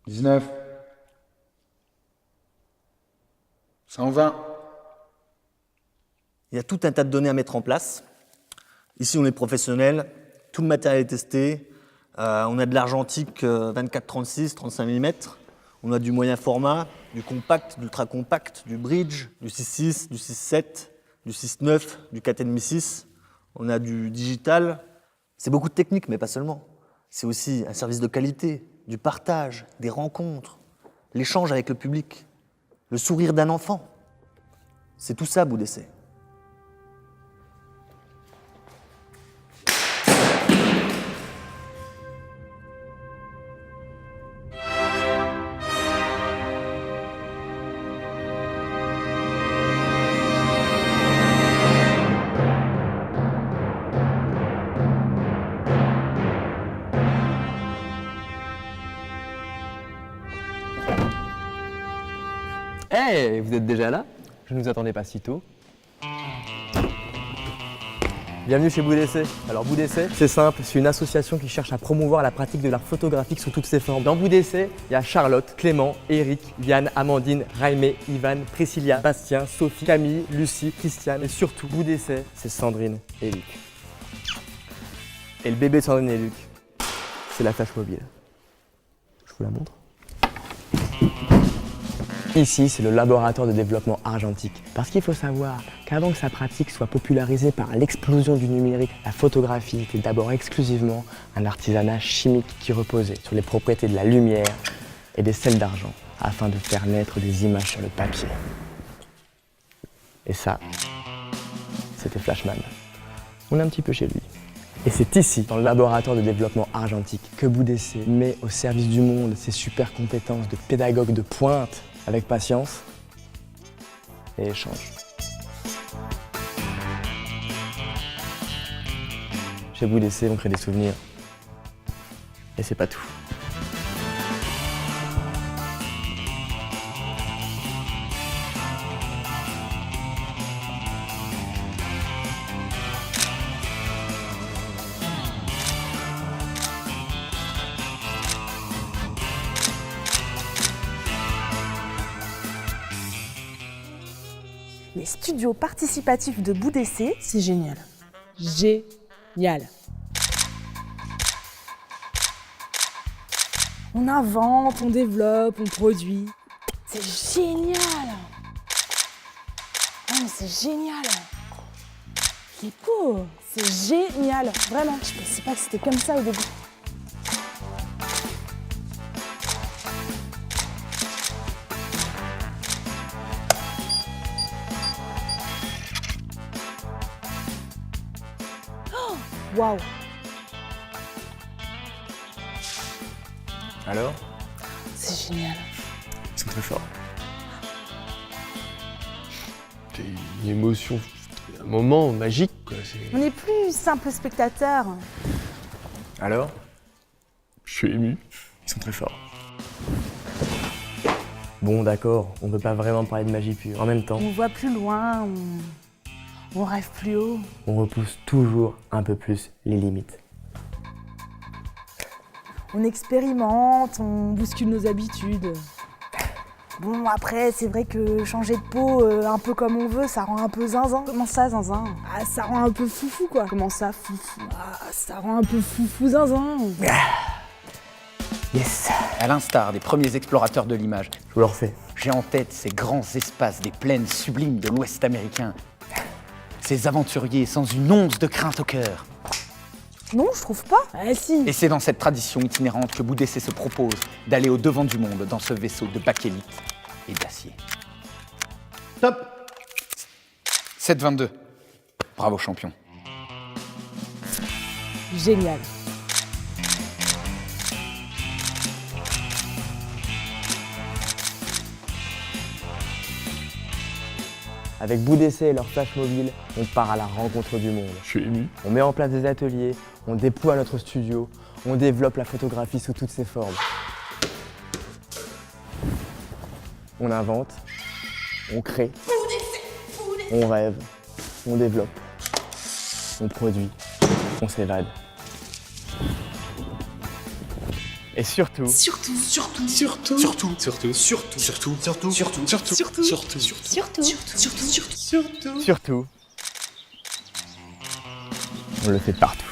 19. 120. Il y a tout un tas de données à mettre en place. Ici, on est professionnel, tout le matériel est testé. On a de l'argentique 24-36, 35 mm. On a du moyen format, du compact, de l'ultra compact, du bridge, du 6.6, du 6.7, du 6.9, du 4.5/6. On a du digital. C'est beaucoup de technique, mais pas seulement. C'est aussi un service de qualité, du partage, des rencontres, l'échange avec le public, le sourire d'un enfant. C'est tout ça, Bout d'essai. Hey, vous êtes déjà là? Je ne vous attendais pas si tôt. Bienvenue chez Bout d'essai. Alors Bout d'essai, c'est simple, c'est une association qui cherche à promouvoir la pratique de l'art photographique sous toutes ses formes. Dans Bout d'essai, il y a Charlotte, Clément, Eric, Vianne, Amandine, Raimé, Ivan, Priscilla, Bastien, Sophie, Camille, Lucie, Christiane et surtout Bout d'essai, c'est Sandrine et Luc. Et le bébé de Sandrine et Luc, c'est la Flash Mobile. Je vous la montre. Ici, c'est le laboratoire de développement argentique. Parce qu'il faut savoir qu'avant que sa pratique soit popularisée par l'explosion du numérique, la photographie était d'abord exclusivement un artisanat chimique qui reposait sur les propriétés de la lumière et des sels d'argent afin de faire naître des images sur le papier. Et ça, c'était Flashman. On est un petit peu chez lui. Et c'est ici, dans le laboratoire de développement argentique, que Bout d'essai met au service du monde ses super compétences de pédagogue de pointe, avec patience et échange. Chez Bout d'essai, on crée des souvenirs. Et c'est pas tout. Les studios participatifs de Bout d'essai, C'est génial. Génial. on invente, on développe, on produit. C'est génial. Oh, mais c'est génial. C'est beau. C'est génial, vraiment. Je pensais pas que c'était comme ça au début. Waouh! Alors? C'est génial. Ils sont très forts. C'est une émotion, un moment magique, quoi. On n'est plus simple spectateur. Alors? Je suis ému. Ils sont très forts. Bon, d'accord, on peut pas vraiment parler de magie pure. En même temps, On voit plus loin, on rêve plus haut. on repousse toujours un peu plus les limites. On expérimente, on bouscule nos habitudes. Bon, après, c'est vrai que changer de peau un peu comme on veut, ça rend un peu zinzin. Comment ça, zinzin? Ah, ça rend un peu foufou, quoi. Comment ça, foufou? Ah, ça rend un peu foufou, zinzin. Yes! À l'instar des premiers explorateurs de l'image, Je vous le refais. j'ai en tête ces grands espaces des plaines sublimes de l'Ouest américain. Ces aventuriers sans une once de crainte au cœur. Non, je trouve pas. Ah si. Et c'est dans cette tradition itinérante que Bout d'essai se propose d'aller au-devant du monde dans ce vaisseau de bakélite et d'acier. Top. 7,22. Bravo champion. Génial. Avec Bout d'essai et leur flash mobile, on part à la rencontre du monde. Je suis ému. On met en place des ateliers, on déploie notre studio, on développe la photographie sous toutes ses formes. On invente, on crée, on rêve, on développe, on produit, on s'évade. Et surtout, surtout, on le fait partout.